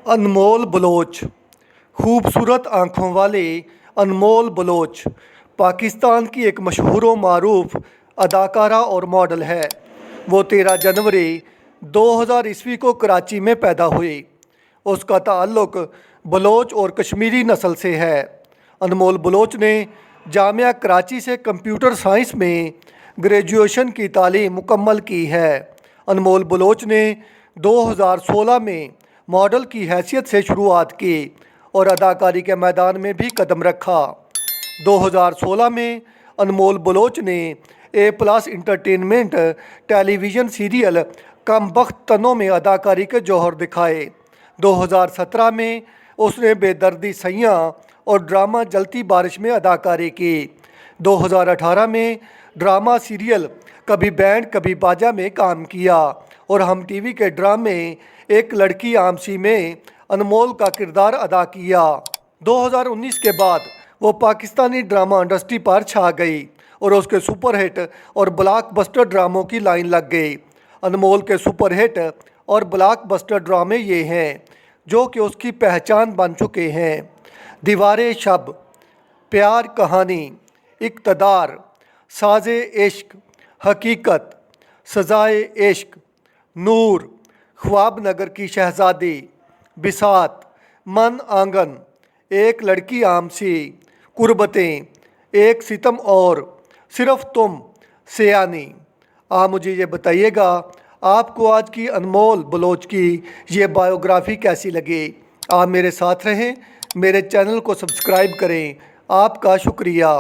अनमोल Bloch. खूबसूरत आँखों वाले अनमोल बलोच पाकिस्तान की एक मशहूर व मारूफ अदाकारा और मॉडल है। वो 13 जनवरी 2000 ईस्वी को कराची में पैदा हुई। उसका ताल्लुक़ बलोच और कश्मीरी नस्ल से है। अनमोल बलोच ने जामिया कराची से कंप्यूटर साइंस में ग्रेजुएशन की तालीम मुकम्मल की है। अनमोल बलोच ने 2016 में मॉडल की हैसियत से शुरुआत की और अदाकारी के मैदान में भी कदम रखा। 2016 में अनमोल बलोच ने A+ इंटरटेनमेंट टेलीविज़न सीरियल कम बख्त तनों में अदाकारी के जौहर दिखाए। 2017 में उसने बेदर्दी सैयां और ड्रामा जलती बारिश में अदाकारी की। 2018 में ड्रामा सीरियल कभी बैंड कभी बाजा में काम किया और हम टीवी के ड्रामे एक लड़की आमसी में अनमोल का किरदार अदा किया। 2019 के बाद वो पाकिस्तानी ड्रामा इंडस्ट्री पर छा गई और उसके सुपरहिट और ब्लॉकबस्टर ड्रामों की लाइन लग गई। अनमोल के सुपरहिट और ब्लॉकबस्टर ड्रामे ये हैं जो कि उसकी पहचान बन चुके हैं: दीवारे शब, प्यार कहानी, इक़्तिदार, साज़े इश्क, हकीकत, सज़ाए इश्क, नूर, ख्वाब नगर की शहज़ादी, बिसात, मन आंगन, एक लड़की आमसी, कुर्बतें, एक सितम और सिर्फ तुम, सयानी। आप मुझे ये बताइएगा आपको आज की अनमोल बलोच की ये बायोग्राफ़ी कैसी लगी। आप मेरे साथ रहें, मेरे चैनल को सब्सक्राइब करें। आपका शुक्रिया।